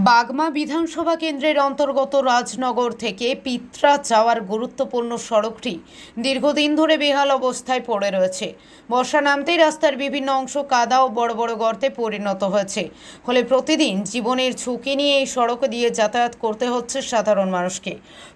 বাগমা বিধানসভা কেন্দ্রের অন্তর্গত রাজনগর থেকে পিত্রা যাওয়ার গুরুত্বপূর্ণ সড়কটি দীর্ঘদিন ধরে বেহাল অবস্থায় পড়ে রয়েছে। বর্ষা নামতেই রাস্তার বিভিন্ন অংশ কাদা ও বড় বড় গর্তে পরিণত হয়েছে। ফলে প্রতিদিন জীবনের ঝুঁকি নিয়ে এই সড়ক দিয়ে যাতায়াত করতে হচ্ছে সাধারণ মানুষকে।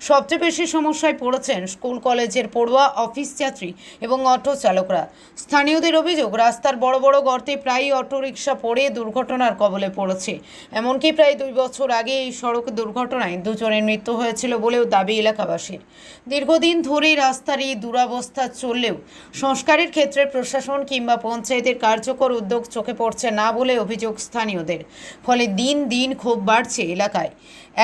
সবচেয়ে বেশি সমস্যায় পড়েছেন স্কুল কলেজের পড়ুয়া, অফিস যাত্রী এবং অটো চালকরা। স্থানীয়দের অভিযোগ, রাস্তার বড় বড় গর্তে প্রায়ই অটোরিকশা পড়ে দুর্ঘটনার কবলে পড়েছে। এমনকি প্রায় 2 বছর আগে এই সড়ক দুর্ঘটনায় 2 জনের মৃত্যু হয়েছিল বলেও দাবি এলাকাবাসীর। দীর্ঘদিন ধরে রাস্তার এই দুরবস্থা চললেও সংস্কারের ক্ষেত্রে প্রশাসন কিংবা পঞ্চায়েতের কার্যকর উদ্যোগ চোখে পড়ছে না বলে অভিযোগ স্থানীয়দের। ফলে দিন দিন ক্ষোভ বাড়ছে এলাকায়।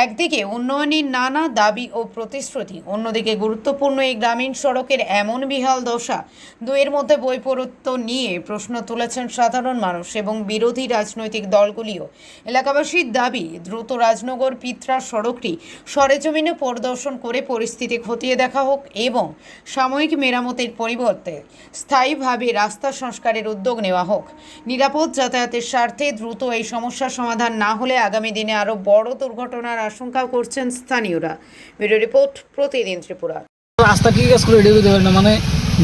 একদিকে উন্নয়নের নানা দাবি ও প্রতিশ্রুতি, অন্যদিকে গুরুত্বপূর্ণ এই গ্রামীণ সড়কের এমন বিহাল দশা, দুয়ের মধ্যে বৈপরীত্য নিয়ে প্রশ্ন তুলেছেন সাধারণ মানুষ এবং বিরোধী রাজনৈতিক দলগুলিও। এলাকাবাসীর দাবি, দ্রুত রাজনগর পিত্রা সড়কটি সরেজমিনে পরিদর্শন করে পরিস্থিতি খতিয়ে দেখা হোক এবং সাময়িক মেরামতের পরিবর্তে স্থায়ীভাবে রাস্তা সংস্কারের উদ্যোগ নেওয়া হোক। নিরাপদ যাতায়াতের স্বার্থে দ্রুত এই সমস্যার সমাধান না হলে আগামী দিনে আরও বড় দুর্ঘটনার আশঙ্কা করছেন স্থানীয়রা। ভিডিও রিপোর্ট, প্রতিদিন ত্রিপুরা। রাস্তা কি কাজ করে রেডি করতে পারে না, মানে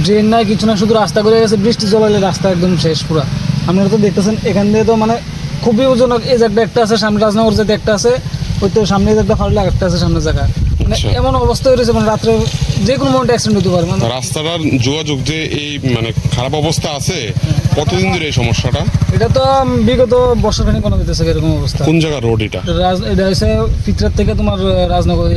ড্রেন নাই, কিছু না, শুধু রাস্তা করে গেছে। বৃষ্টি জল হলে রাস্তা একদম শেষ পুরা। আপনারা তো দেখতেছেন এখান দিয়ে তো মানে খুবই ওজনক। এই জায়গাটা একটা আছে, সামনে রাজনগর যেতে একটা আছে, ওই তো সামনে জায়গাটা ফাড়লে একটা আছে সামনের জায়গা। মানে এমন অবস্থা হয়েছে মানে রাত্রে যে কোনো মোমেন্টে অ্যাক্সিডেন্ট হতে পারে। মানে রাস্তাটার যোগাযোগ যে এই মানে খারাপ অবস্থা আছে, কতদিন ধরে এই সমস্যাটা? এটা তো বিগত বর্ষখানি কোনো হইতেছে এরকম অবস্থা। কোন জায়গার রোড এটা? এটা হচ্ছে পিত্রার থেকে তোমার রাজনগর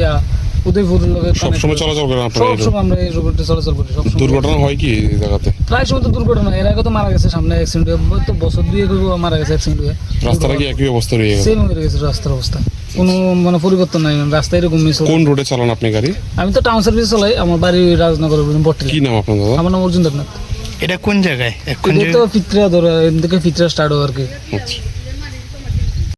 উদয়পুর লোকের সবসময় চলাচল করেন আপনারা? সবসময় আমরা এই রোডে চলাচল করি। দুর্ঘটনা হয় কি এই জায়গাতে? প্রায় সময় তো দুর্ঘটনা। এর আগে তো মারা গেছে, সামনে অ্যাক্সিডেন্ট হয়ে তো বছর 2 মারা গেছে অ্যাক্সিডেন্ট হয়ে। রাস্তাটা কি একই অবস্থা রয়ে গেছে? সেম হয়ে গেছে রাস্তার অবস্থা, কোনো মানে পরিবর্তন নাই। রাস্তা এরকম মিস। কোন রোডে চালান আপনি গাড়ি? আমি তো টাউন সার্ভিস চালাই, আমার বাড়ি রাজনগর বটতলা। কি নাম আপনার দাদা? আমার নাম অর্জুন দেবনাথ। এটা কোন জায়গায়? তো ফিত্রা ধরো, এদিকে ফিত্রা স্টার্ট হয় আর কি। আচ্ছা।